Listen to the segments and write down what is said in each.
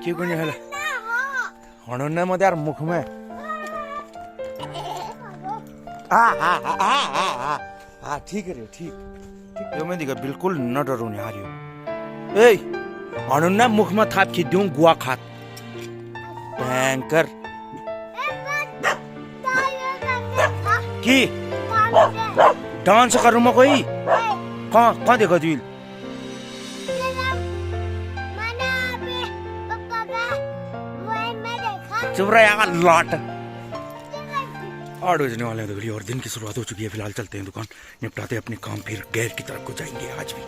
की कोणी ह्याला म्हणून नाही मध्ये यार मुख में ठीक है रे ठीक यो मैं दिखा बिल्कुल न डरो नहीं आ रही हूँ ए म्हणून ना मुख में थाप खींच दूं गुआ खात भयंकर की डांस करूँ मैं कोई कहाँ देखा तू चुप रहा यार लौट 8 बजने वाले हैं तो और दिन की शुरुआत हो चुकी है। फिलहाल चलते हैं दुकान निपटाते अपने काम, फिर गैर की तरफ को जाएंगे आज भी।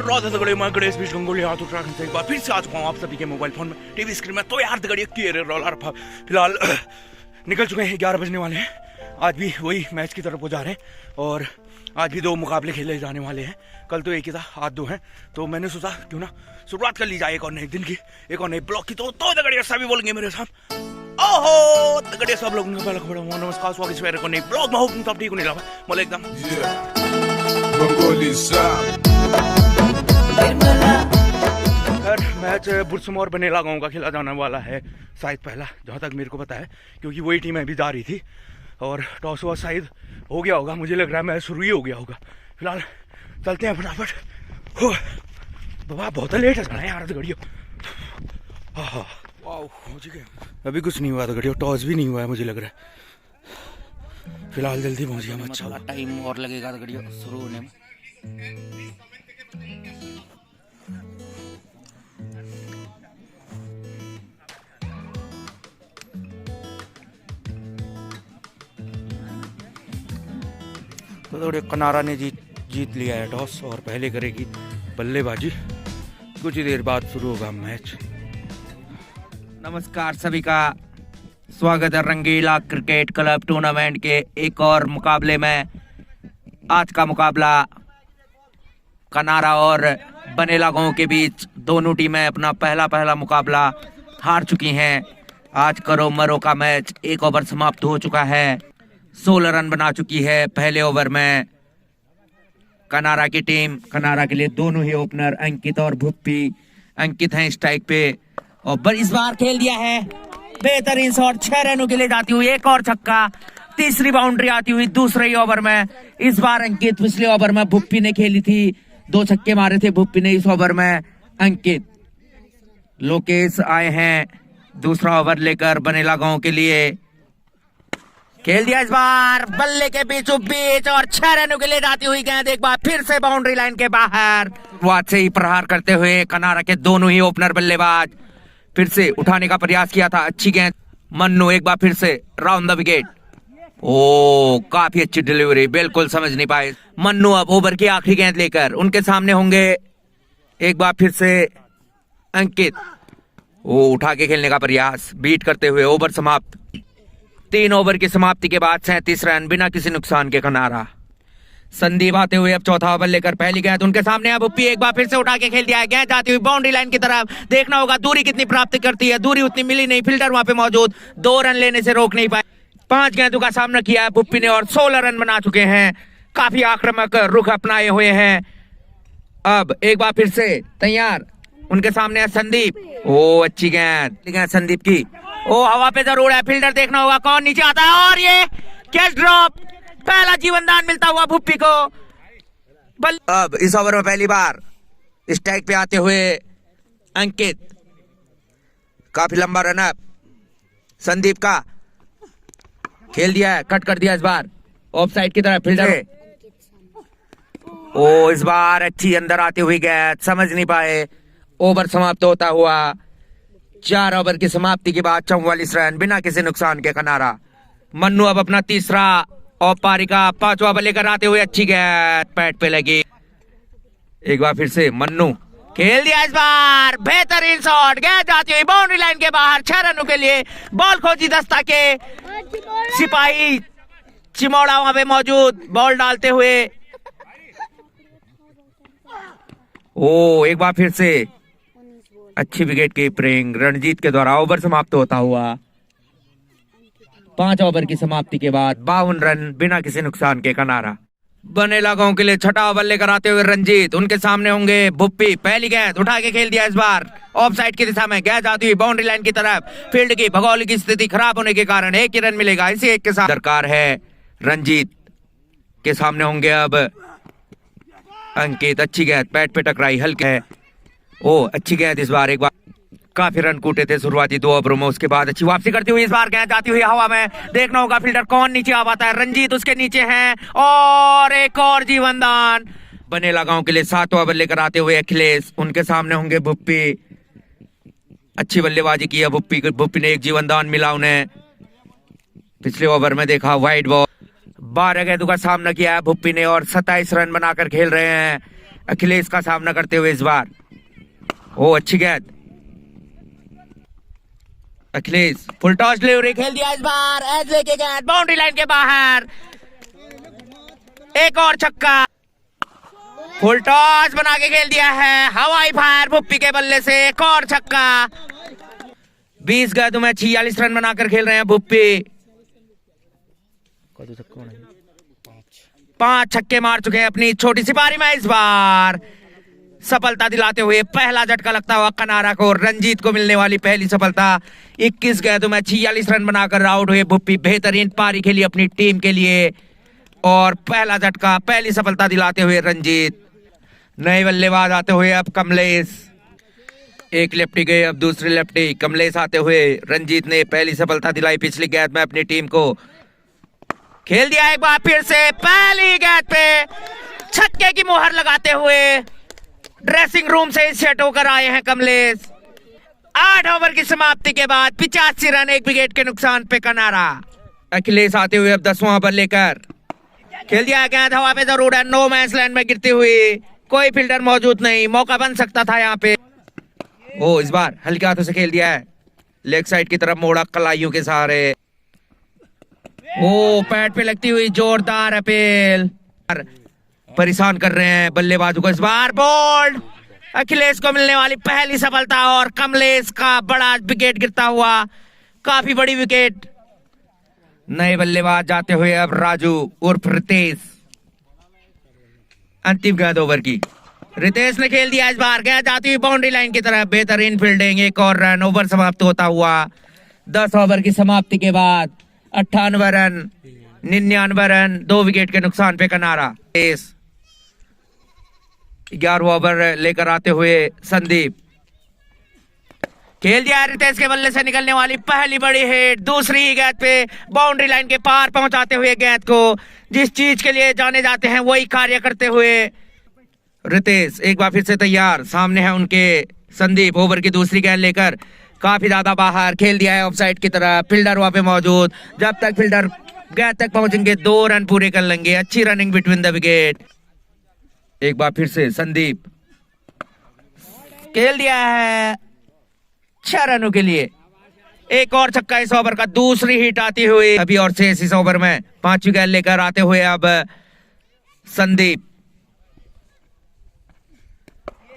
राधे दगड़े मैं गणेश बीच गंगोली हाथ उठा से एक बार फिर से आ चुका हूँ आप सभी के मोबाइल फोन में टीवी स्क्रीन में। तो यार दगड़िए क्लियर रोलर फिलहाल निकल चुके हैं, 11 बजने वाले हैं। आज भी वही मैच की तरफ को जा रहे हैं और आज भी 2 मुकाबले खेले जाने वाले हैं। कल तो एक ही था, आज 2 हैं। तो मैंने सोचा क्यों ना शुरुआत कर ली जाए एक और नए दिन की, एक और नए ब्लॉग की। तो दगड़िया सभी बोलेंगे मेरे साथ ओहो दगड़िया सब लोगों का पहला खबर नमस्कार स्वागत है मेरे को नए ब्लॉग में। हुकुम तो ठीक नहीं लगा बोले एकदम मैच बुरसमोर बनेला गांव का खेला जाने वाला है शायद पहला, जहाँ तक मेरे को पता है, क्योंकि वही टीम अभी जा रही थी और टॉस वॉस शायद हो गया होगा। मुझे लग रहा है मैच शुरू ही हो गया होगा। फिलहाल चलते हैं फटाफट। बाबा बहुत लेट है यार दगड़ियों। हाँ अभी कुछ नहीं हुआ दगड़ियों, टॉस भी नहीं हुआ है मुझे लग रहा है। फिलहाल जल्दी पहुँच गया मैं। अच्छा टाइम और लगेगा दगड़ियों शुरू होने में। तो थोड़े कनारा ने जीत लिया है टॉस और पहले करेगी बल्लेबाजी। कुछ ही देर बाद शुरू होगा मैच। नमस्कार सभी का स्वागत है रंगीला क्रिकेट क्लब टूर्नामेंट के एक और मुकाबले में। आज का मुकाबला कनारा और बनेला गांव के बीच। दोनों टीमें अपना पहला मुकाबला हार चुकी हैं। आज करो मरो का मैच 1 ओवर समाप्त हो चुका है। 16 रन बना चुकी है पहले ओवर में कनारा की टीम। कनारा के लिए दोनों ही ओपनर अंकित और भुप्पी। अंकित हैं स्ट्राइक पे और इस बार खेल दिया है बेहतरीन शॉट। 6 रनों के लिए जाती हुई एक और छक्का, तीसरी बाउंड्री आती हुई दूसरे ही ओवर में। इस बार अंकित, पिछले ओवर में भुप्पी ने खेली थी, 2 छक्के मारे थे भुप्पी ने। इस ओवर में अंकित। लोकेश आए हैं दूसरा ओवर लेकर बनेला गांव के लिए। खेल दिया इस बार बल्ले के बीचों बीच और 6 रनों के लिए जाती हुई गेंद एक बार फिर से बाउंड्री लाइन के बाहर। वाद से ही प्रहार करते हुए कनारा के दोनों ही ओपनर बल्लेबाज फिर से उठाने का प्रयास किया था। अच्छी गेंद मन्नू एक बार फिर से राउंड द विकेट। ओ काफी अच्छी डिलीवरी, बिल्कुल समझ नहीं पाए मन्नू। अब ओवर की आखिरी गेंद लेकर उनके सामने होंगे एक बार फिर से अंकित। वो उठा के खेलने का प्रयास, बीट करते हुए ओवर समाप्त। 3 ओवर की समाप्ति के बाद 37 रन बिना किसी नुकसान के कनारा। संदीप आते हुए अब चौथा ओवर लेकर पहली गेंद उनके सामने। अब उप्पी एक बार फिर से उठा के खेल दिया है। गेंद जाती हुई बाउंड्री लाइन की तरफ। देखना होगा दूरी कितनी प्राप्त करती है। दूरी उतनी मिली नहीं, फील्डर वहां पे मौजूद, 2 रन लेने से रोक नहीं पाए। 5 गेंदों का सामना किया है उप्पी ने और 16 रन बना चुके हैं। काफी आक्रामक रुख अपनाए हुए हैं। अब एक बार फिर से तैयार उनके सामने है संदीप। ओ अच्छी गेंद संदीप की। ओ हवा पे जरूर है, फील्डर देखना होगा कौन नीचे आता है और ये कैच ड्रॉप। पहला जीवन दान मिलता हुआ भुप्पी को। अब इस ओवर में पहली बार स्ट्राइक पे आते हुए अंकित। काफी लंबा रन अप संदीप का। खेल दिया है, कट कर दिया इस बार ऑफ साइड की तरफ फील्डर। ओ इस बार अच्छी अंदर आती हुई गेंद, समझ नहीं पाए। ओवर समाप्त होता हुआ 4 ओवर की समाप्ति के बाद 44 रन बिना किसी नुकसान के कनारा। मन्नू अब अपना तीसरा और पारी का 5वां ओवर लेकर आते हुए अच्छी गेंद पैड पे लगी। एक बार फिर से मन्नू खेल दिया इस बार बेहतरीन शॉट। गेंद जाती हुई बाउंड्री लाइन के बाहर। 6 रनों के लिए बॉल खोजी दस्ता के सिपाही चिमौड़ा वहां पे मौजूद, बॉल डालते हुए। ओ एक बार फिर से अच्छी विकेट कीपिंग रणजीत के द्वारा। ओवर समाप्त होता हुआ 5 ओवर की समाप्ति के बाद 52 रन बिना किसी नुकसान के कनारा। बनेला गांव के लिए छठा ओवर लेकर आते हुए रंजीत, उनके सामने होंगे भुप्पी। पहली गेंद उठा के खेल दिया, इस बार ऑफ साइड की दिशा में गेंद आती हुई बाउंड्री लाइन की तरफ। फील्ड की भौगोलिक स्थिति खराब होने के कारण एक ही रन मिलेगा, इसी एक के साथ दरकार है। रंजीत के सामने होंगे अब अंकित। अच्छी गेंद पैट पे टकराई, हल्के है। ओ अच्छी गेंद इस बार, एक बार काफी रन कूटे थे शुरुआती 2 ओवरों में, उसके बाद अच्छी वापसी करती हुई इस बार गेंद जाती हुई हवा में। देखना होगा फील्डर कौन नीचे आ पाता है। रंजीत उसके नीचे हैं और एक और जीवनदान। बनेला गांव के लिए 7 ओवर लेकर आते हुए अखिलेश, उनके सामने होंगे भुप्पी। अच्छी बल्लेबाजी की है भुप्पी ने, एक जीवनदान मिला उन्हें। पिछले ओवर में देखा वाइड बॉल। 12 गेंदों का सामना किया है भुप्पी ने और 27 रन बनाकर खेल रहे हैं अखिलेश का सामना करते हुए इस बार। ओ अच्छी गेंद, अखिलेश फुल टॉस डिलीवरी खेल दिया इस बार, एज लेके गेंद बाउंड्री लाइन के बाहर। एक और छक्का, फुल टॉस बना के खेल दिया है, हवाई फायर भुप्पी के बल्ले से एक और छक्का। 20 गेंदों में 46 रन बनाकर खेल रहे हैं भुप्पी। 5 छक्के मार चुके हैं अपनी छोटी सी पारी में, इस बार सफलता दिलाते हुए पहला झटका लगता हुआ कनारा को। रंजीत को मिलने वाली पहली सफलता। 21 गेंदों में 46 रन बनाकर आउट हुए भुप्पी। बेहतरीन पारी खेली अपनी टीम के लिए और पहला झटका, पहली सफलता दिलाते हुए रंजीत। नए बल्लेबाज आते हुए अब कमलेश। एक लेफ्टी गए, अब दूसरे लेफ्टी कमलेश आते हुए। रंजीत ने पहली सफलता दिलाई पिछली गेंद में अपनी टीम को। खेल दिया एक बार फिर से, पहली गेंद पे छक्के की मुहर लगाते हुए ड्रेसिंग रूम से सेट होकर आए हैं कमलेश। 8 ओवर की समाप्ति के बाद 85 रन 1 विकेट के नुकसान पे कनारा। अखिलेश आते हुए अब 10वां ओवर लेकर खेल दिया, गेंद हवा पे जरूर है, नो मैच लैंड में गिरती हुई, कोई फील्डर मौजूद नहीं, मौका बन सकता था यहाँ पे। ओ इस बार हल्के हाथों से खेल दिया है, लेग साइड की तरफ मोड़ा कलाइयों के सहारे। ओ पैड पे लगती हुई जोरदार अपील, परेशान कर रहे हैं बल्लेबाजों को। इस बार बोल्ड, अखिलेश को मिलने वाली पहली सफलता और कमलेश का बड़ा विकेट गिरता हुआ, काफी बड़ी विकेट। नए बल्लेबाज जाते हुए अब राजू उर्फ रितेश। अंतिम गेंद ओवर की, रितेश ने खेल दिया इस बार, गेंद जाती हुई बाउंड्री लाइन की तरफ। बेहतरीन फील्डिंग, एक और रन। ओवर समाप्त होता हुआ 10 ओवर की समाप्ति के बाद 98 रन 99 रन 2 विकेट के नुकसान पे कनारा। 11वां ओवर लेकर आते हुए संदीप। खेल दिया रितेश के बल्ले से निकलने वाली पहली बड़ी हिट, दूसरी ही गेंद पे बाउंड्री लाइन के पार पहुंचाते हुए गेंद को। जिस चीज के लिए जाने जाते हैं वही कार्य करते हुए रितेश एक बार फिर से तैयार। सामने है उनके संदीप, ओवर की दूसरी गेंद लेकर काफी ज्यादा बाहर खेल दिया है ऑफसाइड की तरफ। फील्डर वहां पे मौजूद, जब तक फील्डर गेंद तक पहुंचेंगे 2 रन पूरे कर लेंगे। अच्छी रनिंग बिटवीन द विकेट। एक बार फिर से संदीप खेल दिया है 6 रनों के लिए, एक और छक्का इस ओवर का। दूसरी हिट आती हुई अभी और 6 इस ओवर में। 5वीं गेंद लेकर आते हुए अब संदीप,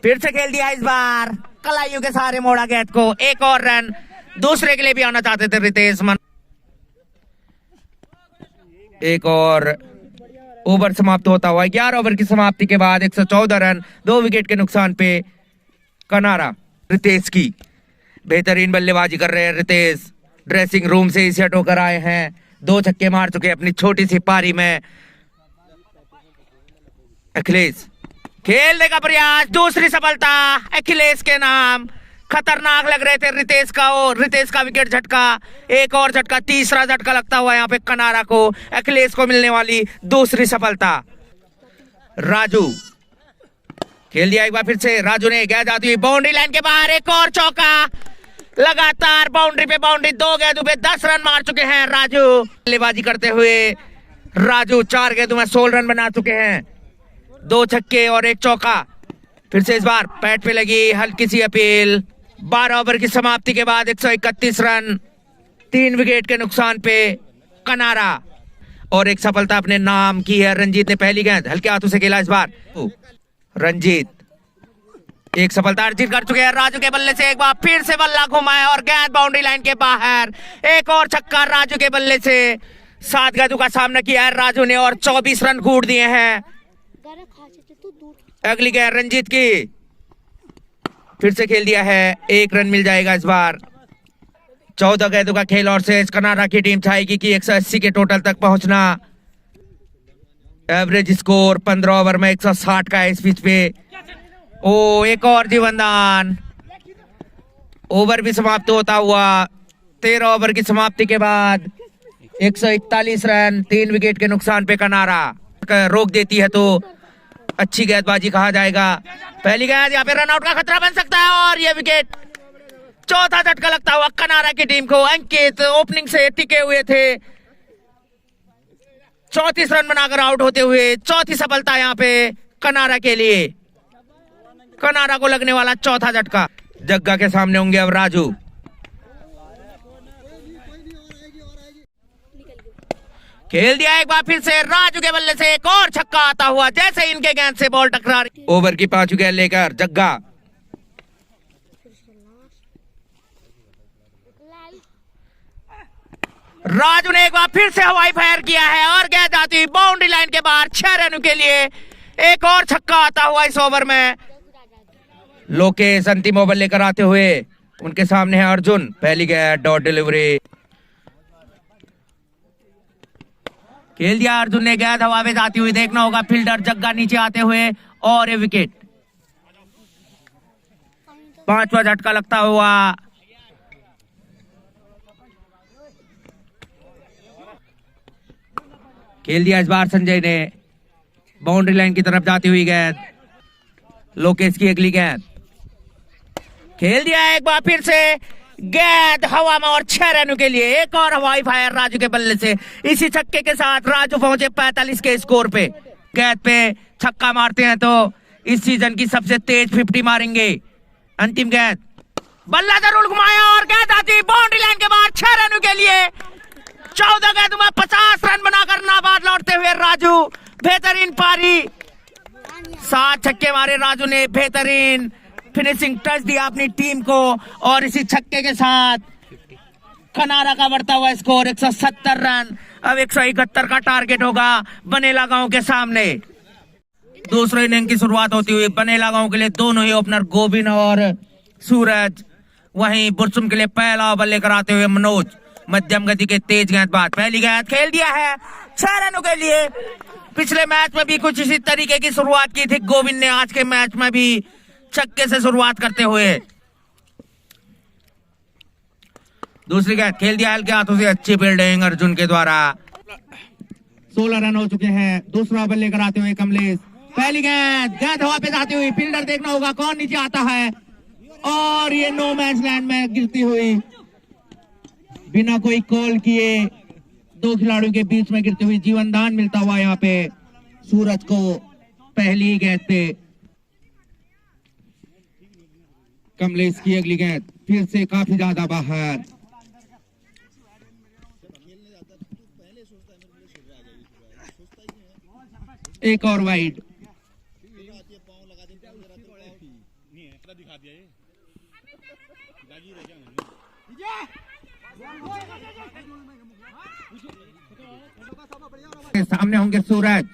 फिर से खेल दिया इस बार, कलाइयों के सहारे मोड़ा गेंद को। एक और रन, दूसरे के लिए भी आना चाहते थे रितेश मन। एक और ओवर समाप्त होता हुआ 11 ओवर की समाप्ति के बाद 114 रन 2 विकेट के नुकसान पे कनारा। रितेश की बेहतरीन बल्लेबाजी कर रहे हैं रितेश, ड्रेसिंग रूम से ही सेट होकर आए हैं। 2 छक्के मार चुके अपनी छोटी सी पारी में। अखिलेश खेलने का प्रयास, दूसरी सफलता अखिलेश के नाम। खतरनाक लग रहे थे रितेश का, और रितेश का विकेट झटका, एक और झटका, तीसरा झटका लगता हुआ यहाँ पे कनारा को। अखिलेश को मिलने वाली दूसरी सफलता। राजू खेल दिया एक बार फिर से, राजू ने गेंद आती हुई बाउंड्री लाइन के बाहर, एक और चौका। लगातार बाउंड्री पे बाउंड्री, 2 गेंदों पे 10 रन मार चुके हैं राजू। बल्लेबाजी करते हुए राजू 4 गेंदों में 16 रन बना चुके हैं, 2 छक्के और 1 चौका। फिर से इस बार पैड पे लगी हल्की सी अपील। 12 ओवर की समाप्ति के बाद 131 रन 3 विकेट के नुकसान पे कनारा। और एक सफलता अपने नाम की है रंजीत ने। पहली गेंद हल्के हाथों से खेला इस बार। रंजीत एक सफलता अर्जित कर चुके हैं राजू के बल्ले से। एक बार फिर से बल्ला घुमाया और गेंद बाउंड्री लाइन के बाहर। एक और छक्का राजू के बल्ले से। 7 गेंदों का सामना किया है राजू ने और 24 रन कूट दिए हैं। अगली गेंद रंजीत की, फिर से खेल दिया है, 1 रन मिल जाएगा इस बार। 14 गेंदों का खेल और शेष कनाडा की टीम चाहेगी कि 180 के टोटल तक पहुंचना। एवरेज स्कोर 15 ओवर में 160 का है इस पिच पे। ओ, एक और जीवनदान। ओवर भी समाप्त होता हुआ 13 ओवर की समाप्ति के बाद 141 रन 3 विकेट के नुकसान पे कनाडा रोक देती है तो अच्छी गेंदबाजी कहा जाएगा। पहली गेंद, यहाँ पे रनआउट का खतरा बन सकता है और ये विकेट। चौथा झटका लगता हुआ कनाडा की टीम को। अंकित ओपनिंग से टिके हुए थे, 34 रन बनाकर आउट होते हुए चौथी सफलता यहाँ पे कनाडा के लिए। कनाडा को लगने वाला चौथा झटका। जग्गा के सामने होंगे अब राजू। खेल दिया एक बार फिर से राजू के बल्ले से। एक और छक्का आता हुआ जैसे इनके गेंद से बॉल टकरा रही। ओवर की 5 गेंद लेकर जग्गा। राजू ने एक बार फिर से हवाई फायर किया है और गेंद आती हुई बाउंड्री लाइन के बाहर 6 रनों के लिए। एक और छक्का आता हुआ इस ओवर में। लोकेश अंतिम ओवर लेकर आते हुए उनके सामने है अर्जुन। पहली गेंद डॉट डिलीवरी। खेल दिया अर्जुन ने, गेंद हवा में जाती हुई। देखना होगा फील्डर जग्गा नीचे आते हुए और ये विकेट। 5वां झटका लगता हुआ। खेल दिया इस बार संजय ने, बाउंड्री लाइन की तरफ जाती हुई गेंद। लोकेश की अगली गेंद। खेल दिया एक बार फिर से, गेंद हवा में और 6 रनों के लिए। एक और हवाई फायर राजू के बल्ले से। इसी छक्के के साथ राजू पहुंचे 45 के स्कोर पे। गेंद पे छक्का मारते हैं तो इस सीजन की सबसे तेज 50 मारेंगे। अंतिम गेंद, बल्ला जरूर घुमाया और गेंद आती बाउंड्री लाइन के बाहर 6 रनों के लिए। 14 गेंदों में 50 रन बनाकर नाबाद लौटते हुए राजू। बेहतरीन पारी, 7 छक्के मारे राजू ने। बेहतरीन फिनिशिंग टच दिया अपनी टीम को और इसी छक्के के साथ कनाडा का बढ़ता हुआ स्कोर 170 रन। अब 171 का टारगेट होगा बनेला गांव के सामने। दूसरे इनिंग की शुरुआत होती हुई बनेला गांव के लिए दोनों ही ओपनर गोविंद और सूरज। वहीं बुरसुम के लिए पहला ओवर लेकर आते हुए मनोज, मध्यम गति के तेज गेंदबाज। पहली गेंद खेल दिया है 6 रनों के लिए। पिछले मैच में भी कुछ इसी तरीके की शुरुआत की थी गोविंद ने। आज के मैच में भी छक्के से शुरुआत करते हुए दूसरी गेंद खेल दिया हल्के हाथों से। अच्छी फील्डिंग अर्जुन के द्वारा। 16 रन हो चुके हैं। दूसरा ओवर लेकर आते हुए कमलेश। पहली गेंद, गेंद हवा पे जाती हुई। फील्डर देखना होगा कौन नीचे आता है और ये नो मैच लैंड में गिरती हुई बिना कोई कॉल किए 2 खिलाड़ियों के बीच में गिरती हुई जीवनदान मिलता हुआ यहाँ पे सूरज को पहली गेंद पे। कमलेश की अगली गेंद फिर से काफी ज्यादा बाहर। एक और वाइड। सामने होंगे सूरज।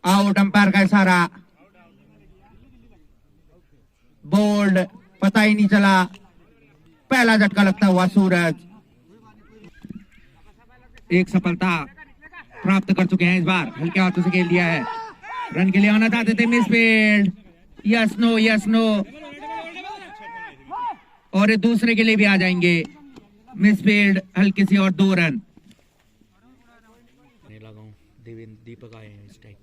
आउट, अंपायर का इशारा। बोल्ड, पता ही नहीं चला। पहला झटका लगता हुआ सूरज। एक सफलता प्राप्त कर चुके हैं इस बार। हल्के हाथों से खेल दिया है। रन के लिए आना चाहते थे, miss field. Yes no, yes no. और ये दूसरे के लिए भी आ जाएंगे। मिस फील्ड, हल्की सी और 2 रन। दीपक आए हैं इस टाइम।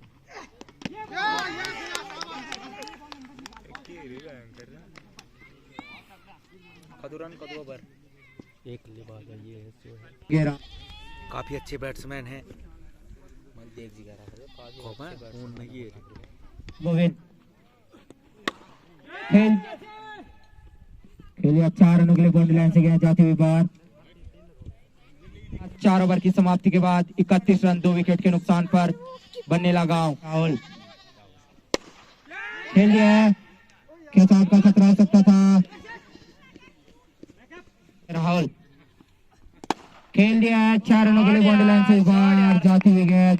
काफी अच्छे बैट्समैन हैं। गोविंद खेलिए 4 रनों के लिए बाउंड्री लाइन से गया जाती हुई बार। 4 ओवर की समाप्ति के बाद 31 रन 2 विकेट के नुकसान पर बनेला गांव। राहुल खेल दिया है, कैच आउट का खतरा हो सकता था। राहुल खेल दिया है, 4 रनों के लिए बाउंड्री लाइन से बाहर जाती हुई गेंद।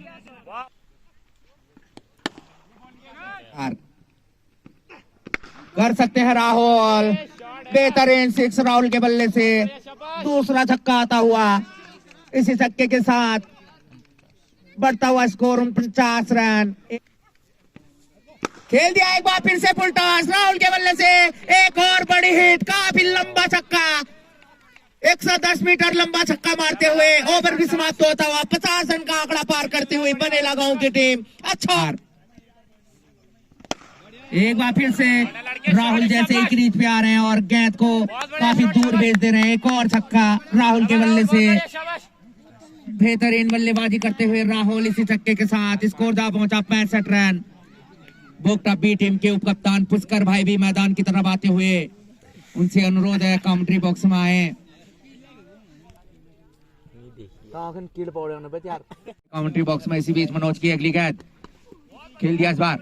कर सकते हैं राहुल, बेहतरीन 6 राहुल के बल्ले से दूसरा छक्का आता हुआ। इसी छक्के के साथ बढ़ता हुआ स्कोर 49 रन। खेल दिया एक बार फिर से फुल टॉस राहुल के बल्ले से, एक और बड़ी हिट, काफी लंबा छक्का, 110 मीटर लंबा छक्का मारते हुए ओवर भी समाप्त होता हुआ 50 रन का आंकड़ा पार करते हुए बनेला गांव की टीम। अच्छा एक बार फिर से राहुल जैसे ही क्रीज पे आ रहे हैं और गेंद को काफी दूर भेज दे रहे हैं। एक और छक्का राहुल के बल्ले से, बेहतरीन बल्लेबाजी करते हुए राहुल इसी छक्के के साथ स्कोर जा पहुंचा 65 रन। बोगटा बी टीम के उप कप्तान पुष्कर भाई भी मैदान की तरफ आते हुए उनसे अनुरोध है कमेंट्री बॉक्स में आए। कमेंट्री बॉक्स में इसी बीच मनोज की अगली गेंद खेल दिया, इस बार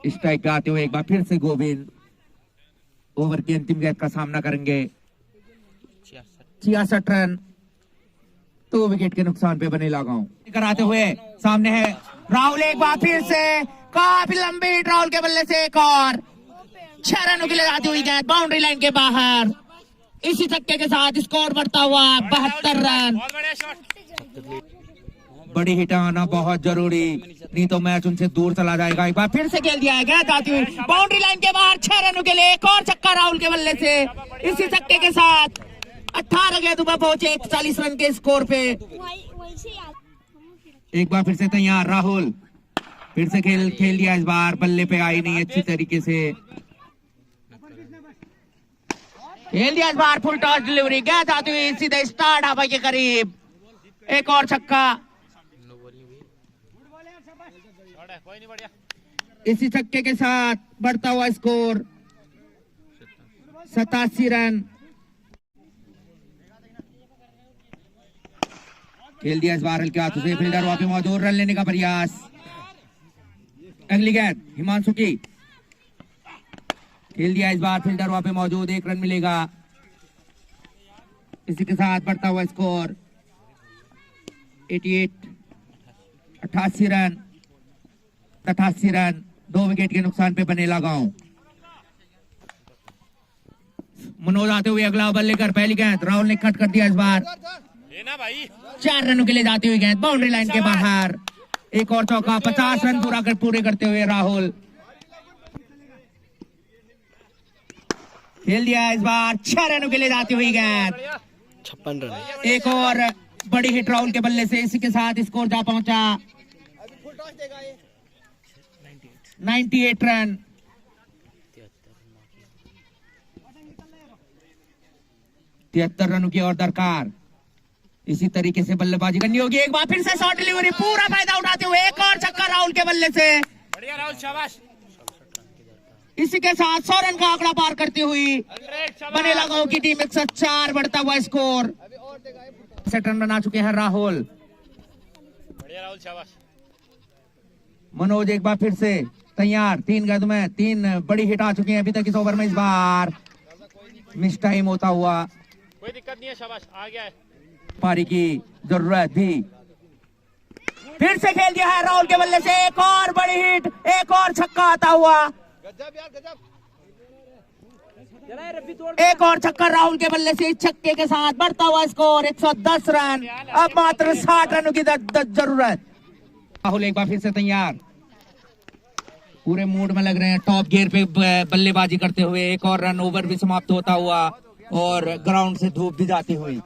स्ट्राइक पे आते हुए एक बार फिर से गोविंद ओवर की अंतिम गेंद का सामना करेंगे। 66 रन 2 विकेट के नुकसान पे बनेला गांव। कराते हुए सामने है राहुल, एक बार फिर से काफी लंबी हिट राहुल के बल्ले से, एक और 6 रनों के लिए जाती हुई गेंद बाउंड्री लाइन के बाहर। इसी छक्के के साथ स्कोर बढ़ता हुआ 72 रन। बड़ी हिट आना बहुत जरूरी, नहीं तो मैच उनसे दूर चला जाएगा। एक बार फिर से खेल दिया गया जाती हुई बाउंड्री लाइन के बाहर, 6 रनों के लिए एक और छक्का राहुल के बल्ले से। इसी छक्के के साथ 18 गेंदों पर पहुंचे 41 रन के स्कोर पे। एक बार फिर से तैयार राहुल, फिर से खेल दिया, इस बार बल्ले पे आई नहीं अच्छी तरीके से। खेल दिया इस बार फुल टॉस डिलीवरी, गेंद आती हुई सीधे स्टार्ट हवा के करीब, एक और छक्का। इसी छक्के के साथ बढ़ता हुआ स्कोर 87 रन। खेल दिया इस बार हल्के हाथों से, फील्डर वहां पे मौजूद, रन लेने का प्रयास। अगली गेंद हिमांशु की, खेल दिया इस बार फील्डर वहां पे मौजूद, 1 रन मिलेगा। इसी के साथ बढ़ता हुआ स्कोर 88 रन 88 रन 2 विकेट के नुकसान पे बनेला गांव। मनोज आते हुए अगला बल्ले कर, पहली गेंद राहुल ने कट कर दिया, इस बार 4 रनों के लिए जाती हुई गेंद बाउंड्री लाइन के बाहर। एक और चौका, 50 रन पूरे करते हुए राहुल। खेल दिया इस बार 6 रनों के लिए जाती हुई गेंद, 56 रन। एक और बड़ी हिट राहुल के बल्ले से। इसी के साथ स्कोर जा पहुंचा 98 रन। 73 रनों की और दरकार। इसी तरीके से बल्लेबाजी करनी होगी। एक बार फिर से शॉर्ट डिलीवरी, पूरा फायदा उठाते हुए एक और छक्का राहुल के बल्ले से। बढ़िया राहुल, शाबाश। इसी के साथ 100 रन का आंकड़ा पार करती हुई बनेला गांव की टीम 104, बढ़ता हुआ स्कोर। 60 रन बना चुके हैं राहुल। बढ़िया राहुल, शाबाश। मनोज एक बार फिर से तैयार, 3 गेंद में 3 बड़ी हिट आ चुकी हैं अभी तक इस ओवर में। इस बार मिस टाइम होता हुआ, कोई दिक्कत नहीं है, शाबाश, आ गया है। पारी की जरूरत थी। फिर से खेल दिया है राहुल के बल्ले से, एक और बड़ी हिट, एक और छक्का आता हुआ। एक और छक्का राहुल के बल्ले से। इस छक्के के साथ बढ़ता हुआ स्कोर 110 रन। अब मात्र 60 रनों की जरूरत। राहुल एक बार फिर से तैयार, पूरे मूड में लग रहे हैं, टॉप गियर पे बल्लेबाजी करते हुए। एक और रन, ओवर भी समाप्त होता हुआ और ग्राउंड से धूप भी जाती हुई।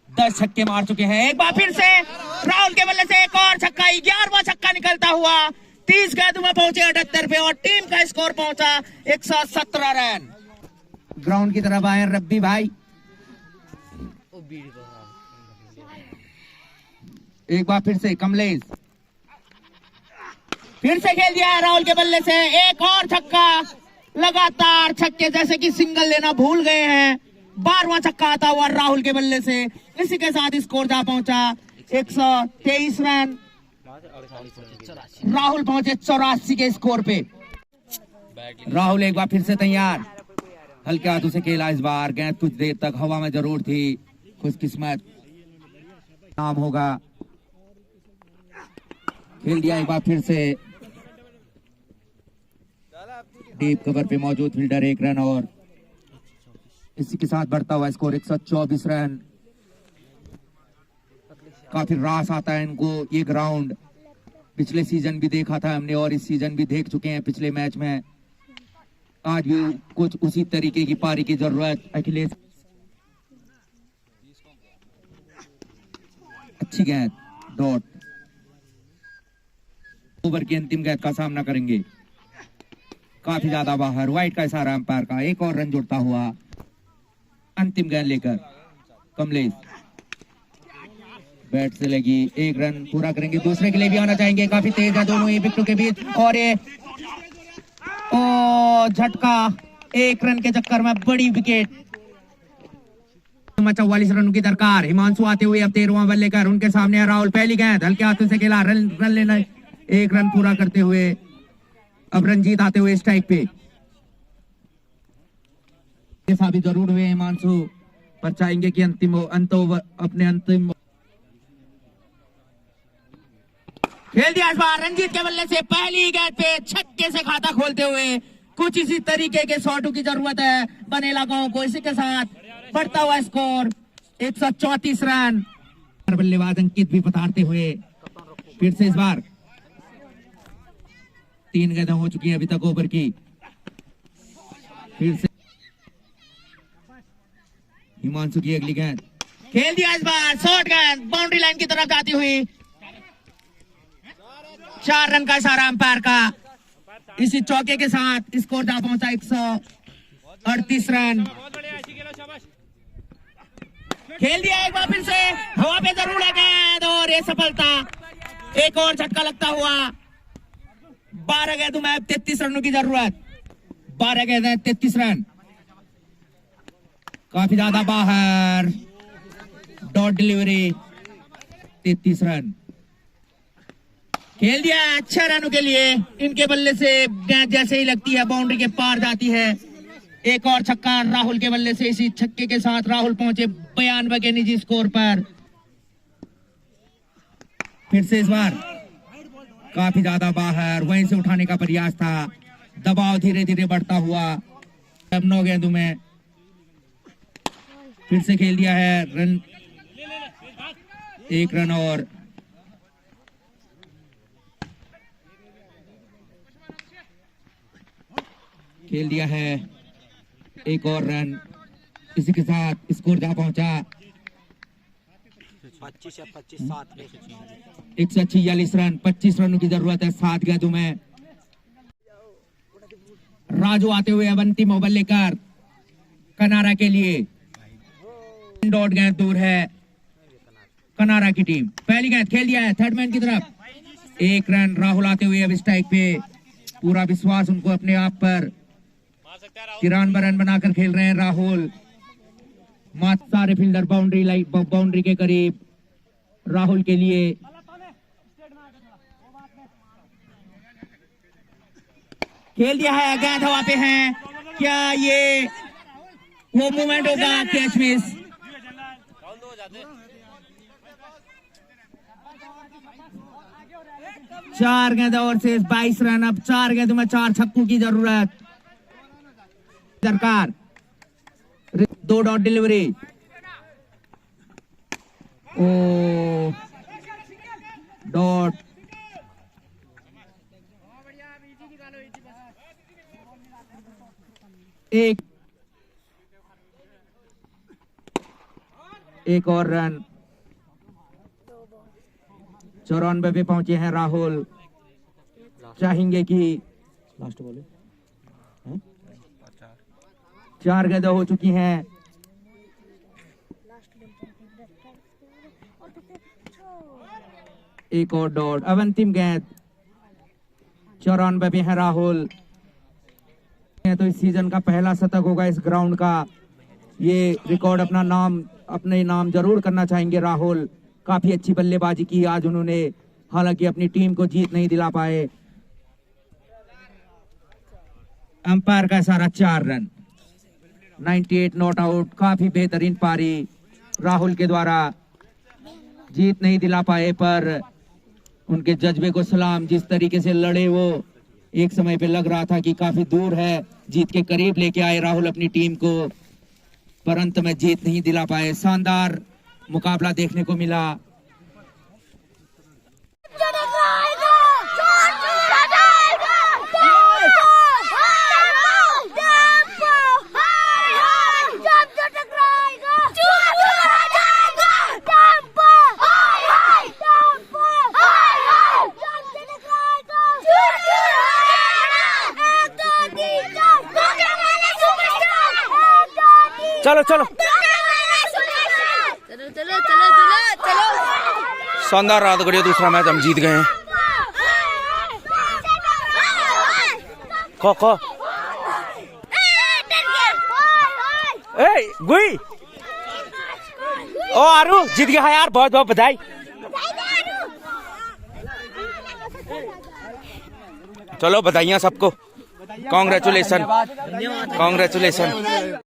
10 छक्के मार चुके हैं। एक बार फिर से राहुल के बल्ले से एक और छक्का, 11वां छक्का निकलता हुआ 30 गेंदों में पहुंचे 78 पे और टीम का स्कोर पहुंचा 117 रन। ग्राउंड की तरफ आए रब्बी भाई। एक बार फिर से कमलेश, फिर से खेल दिया है राहुल के बल्ले से, एक और छक्का। लगातार छक्के जैसे कि सिंगल लेना भूल गए हैं। 12वां छक्का आता हुआ राहुल के बल्ले से। इसी के साथ स्कोर जा पहुंचा 123 रन। राहुल पहुंचे 84 के स्कोर पे। राहुल एक बार फिर से तैयार, हल्के हाथों से खेला इस बार। गेंद कुछ देर तक हवा में जरूर थी, खुशकिस्मत नाम होगा। खेल दिया एक बार फिर से। डीप कवर पे मौजूद फील्डर 1 रन और इसी के साथ बढ़ता हुआ स्कोर 124 रन। काफी रास आता है इनको ये ग्राउंड। पिछले सीजन भी देखा था हमने और इस सीजन भी देख चुके हैं पिछले मैच में। आज भी कुछ उसी तरीके की पारी की जरूरत। अखिलेश अच्छी गेंद, डॉट। ओवर की अंतिम गेंद का सामना करेंगे। काफी ज्यादा बाहर, वाइड का इशारा अंपायर का। एक और रन जुड़ता हुआ अंतिम गेंद लेकर कमलेश बैट से लगी। 1 रन पूरा करेंगे, दूसरे के लिए भी आना चाहेंगे। काफी तेज है दोनों ही विकेटों के बीच और ये झटका। 1 रन के चक्कर में बड़ी विकेट। 44 रनों की दरकार। हिमांशु आते हुए अब 13वां बल्ले लेकर उनके सामने है राहुल। पहली गेंद हल्के हाथों से खेला, रन लेना। 1 रन पूरा करते हुए अब रंजीत आते हुए स्ट्राइक पे। साबित जरूर हुए हिमांशु, पर चाहेंगे कि अपने अंतिम खेल दिया इस बार रंजीत के बल्ले से। पहली गेंद पे छक्के से खाता खोलते हुए कुछ इसी तरीके के शॉटों की जरूरत है बनेला गांव को। इसी के साथ बढ़ता हुआ स्कोर 134 रन। बल्लेबाज अंकित भी पतारते हुए फिर से इस बार 3 गेंदें हो चुकी हैं अभी तक ओवर की। फिर से हिमांशु की अगली गेंद। खेल दिया इस बार शॉर्ट गेंद बाउंड्री लाइन की तरफ जाती हुई। 4 रन का इशारा अंपायर का। इसी चौके के साथ स्कोर जा पहुंचा 138 रन। खेल दिया एक बार फिर से, हवा पे जरूर है गेंद और ये सफलता। एक और झटका लगता हुआ। 12 गेंदों में 33 रनों की जरूरत। 12 गेंदें 33 रन। काफी ज्यादा बाहर, डॉट डिलीवरी 33 रन। खेल दिया 6 रनों के लिए। इनके बल्ले से गेंद जैसे ही लगती है बाउंड्री के पार जाती है। एक और छक्का राहुल के बल्ले से। इसी छक्के के साथ राहुल पहुंचे 92 के निजी स्कोर पर। फिर से इस बार काफी ज्यादा बाहर, वहीं से उठाने का प्रयास था। दबाव धीरे धीरे बढ़ता हुआ। अब 9 गेंदों में फिर से खेल दिया है रन। 1 रन और खेल दिया है 1 और रन। इसी के साथ स्कोर जा पहुंचा 25 या 25 7 146 रन। 25 रनों की जरूरत है 7 गेंदों में। राजू आते हुए अब अंतिम ओवर लेकर कनारा के लिए। डॉट गेंद दूर है कनारा की टीम। पहली गेंद खेल दिया है थर्ड मैन की तरफ। 1 रन। राहुल आते हुए अब स्ट्राइक पे। पूरा विश्वास उनको अपने आप पर। 93 रन बनाकर खेल रहे हैं राहुल। सारे फील्डर बाउंड्री के करीब राहुल के लिए। खेल दिया है, गेंद हवा पे है। क्या ये वो मूवमेंट होगा? Catch miss. चार गेंद और से 22 रन। अब 4 गेंदों में 4 छक्कों की जरूरत दरकार। 2 डॉट डिलीवरी। O dot. एक और रन। 94 पे पहुंचे हैं राहुल। चाहेंगे कि लास्ट बॉल 4 गेंदें हो चुकी हैं। एक और डॉट। अब अंतिम गेंद 94 पे है राहुल। तो इस सीजन का पहला शतक होगा इस ग्राउंड का। ये रिकॉर्ड अपने नाम जरूर करना चाहेंगे राहुल। काफी अच्छी बल्लेबाजी की आज उन्होंने, हालांकि अपनी टीम को जीत नहीं दिला पाए। अंपायर का इशारा 4 रन, 98 नॉट आउट। काफी बेहतरीन पारी राहुल के द्वारा, जीत नहीं दिला पाए पर उनके जज्बे को सलाम। जिस तरीके से लड़े वो, एक समय पे लग रहा था कि काफी दूर है, जीत के करीब लेके आए राहुल अपनी टीम को, पर अंत में जीत नहीं दिला पाए। शानदार मुकाबला देखने को मिला। चलो चलो शानदार रात गढ़िया, दूसरा मैच हम जीत गए हैं। खो ए गुई ओ आरू जीत गया यार, बहुत बहुत बधाई। चलो बधाइयां सबको, कांग्रेचुलेशन कांग्रेचुलेशन।